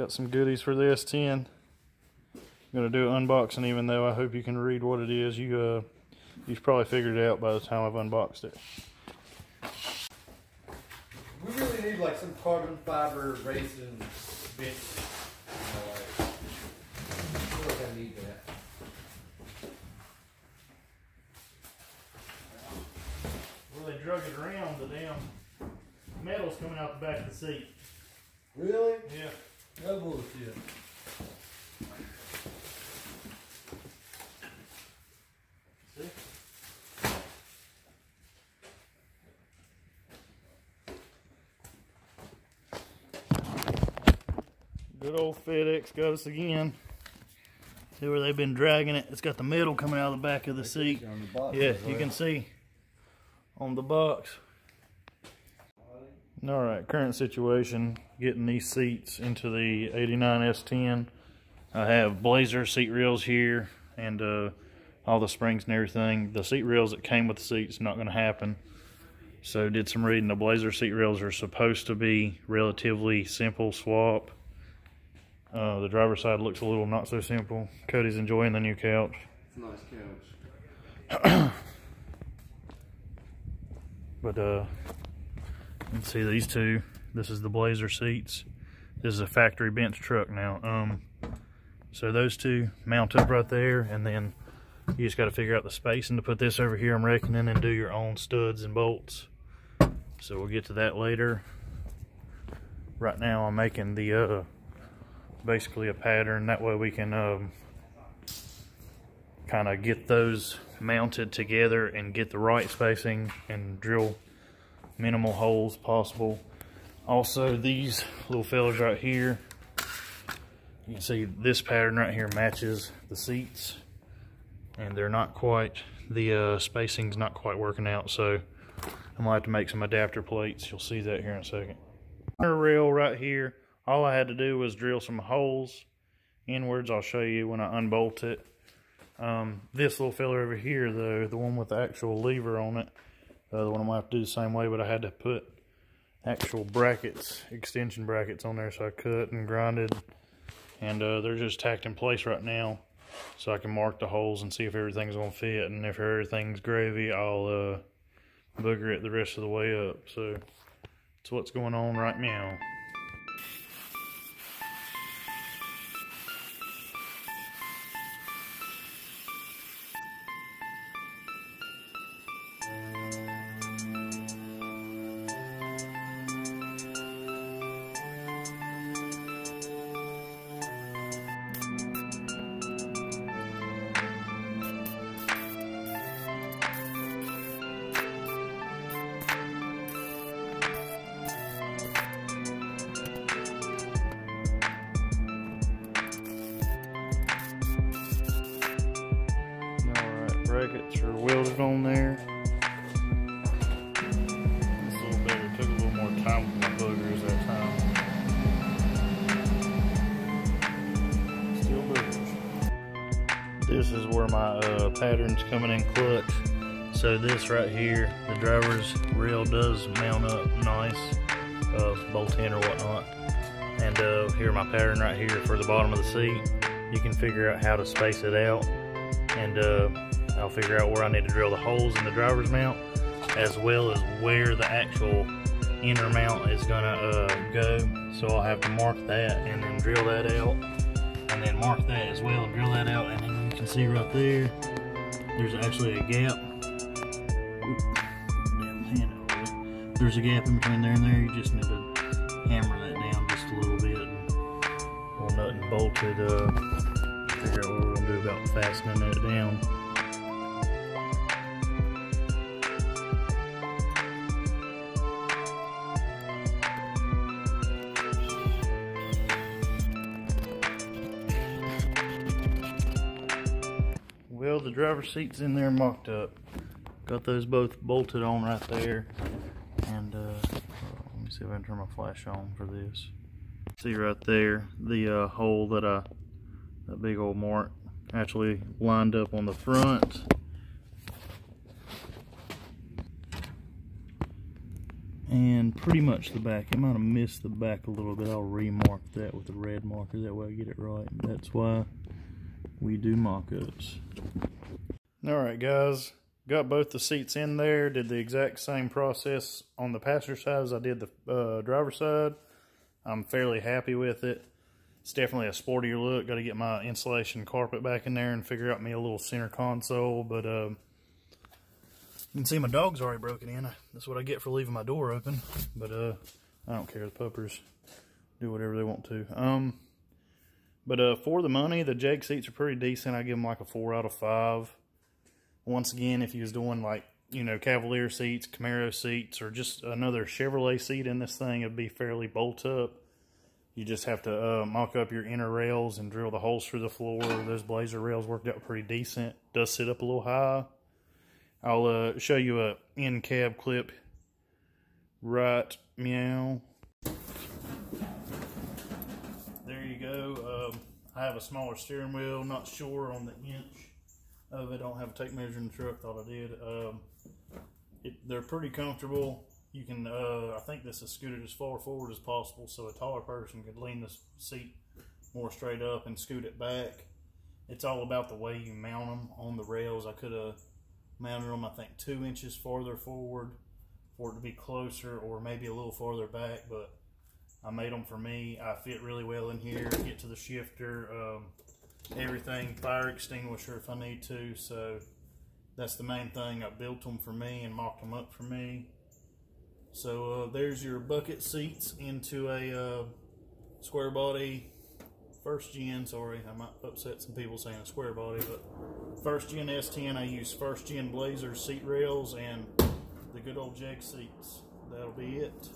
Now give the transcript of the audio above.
Got some goodies for the S10. I'm gonna do an unboxing, even though I hope you can read what it is. You've probably figured it out by the time I've unboxed it. We really need like some carbon fiber racing bench. I feel like I need that. Well, they drug it around. The damn metal's coming out the back of the seat. Really? Yeah. No bullshit. See? Good old FedEx got us again. See where they've been dragging it? It's got the metal coming out of the back of the seat. Yeah, you can see on the box. Alright, current situation, getting these seats into the 89 S10. I have Blazer seat rails here and all the springs and everything. The seat rails that came with the seats not going to happen. So did some reading. The Blazer seat rails are supposed to be relatively simple swap. The driver's side looks a little not so simple. Cody's enjoying the new couch. It's a nice couch. But you can see these two. This is the Blazer seats. This is a factory bench truck now. So those two mount up right there, and then you just got to figure out the spacing to put this over here, I'm reckoning, and do your own studs and bolts. So we'll get to that later. Right now I'm making the basically a pattern. That way we can kind of get those mounted together and get the right spacing and drill minimal holes possible. Also, these little fellas right here, you can see this pattern right here matches the seats, and they're not quite, the spacing's not quite working out, so I'm gonna have to make some adapter plates. You'll see that here in a second. Rail right here, all I had to do was drill some holes inwards. I'll show you when I unbolt it. This little fella over here, though, the one with the actual lever on it, the other one I'm gonna have to do the same way, but I had to put actual brackets, extension brackets on there, so I cut and grinded, and they're just tacked in place right now, so I can mark the holes and see if everything's gonna fit, and if everything's gravy, I'll booger it the rest of the way up. So that's what's going on right now. Brackets are welded on there. It's a little better. It took a little more time with my boogers that time. Still boogers. This is where my pattern's coming in clutch. So this right here, the driver's rail does mount up nice, bolt in or whatnot. And here my pattern right here for the bottom of the seat. You can figure out how to space it out, and I'll figure out where I need to drill the holes in the driver's mount, as well as where the actual inner mount is gonna go. So I'll have to mark that and then drill that out, and then mark that as well and drill that out. And then you can see right there, there's actually a gap. There's a gap in between there and there. You just need to hammer that down just a little bit. And we'll nut and bolt it. Figure out what we're gonna do about fastening it down. Well, the driver's seat's in there mocked up. Got those both bolted on right there. And let me see if I can turn my flash on for this. See right there, the hole that that big old mark actually lined up on the front. and pretty much the back. It might have missed the back a little bit. I'll remark that with a red marker, that way I get it right. That's why we do mock-ups. Alright guys, got both the seats in there, did the exact same process on the passenger side as I did the driver's side. I'm fairly happy with it. It's definitely a sportier look. Got to get my insulation carpet back in there and figure out me a little center console, but you can see my dog's already broken in. That's what I get for leaving my door open, but I don't care. The puppers do whatever they want to. But for the money, the Jag seats are pretty decent. I give them like a 4 out of 5. Once again, if you was doing like, you know, Cavalier seats, Camaro seats, or just another Chevrolet seat in this thing, it'd be fairly bolt up. You just have to mock up your inner rails and drill the holes through the floor. Those Blazer rails worked out pretty decent. Does sit up a little high. I'll show you a in-cab clip right meow. There you go. I have a smaller steering wheel, not sure on the inch of it. I don't have a tape measure in the truck, thought I did. They're pretty comfortable. You can, I think this is scooted as far forward as possible so a taller person could lean this seat more straight up and scoot it back. It's all about the way you mount them on the rails. I could have mounted them, I think, 2 inches farther forward for it to be closer, or maybe a little farther back, but I made them for me. I fit really well in here, get to the shifter, everything, fire extinguisher if I need to, so that's the main thing. I built them for me and mocked them up for me. So there's your bucket seats into a square body first gen. Sorry, I might upset some people saying a square body, but first gen S10. I use first gen Blazer seat rails and the good old Jag seats. That'll be it.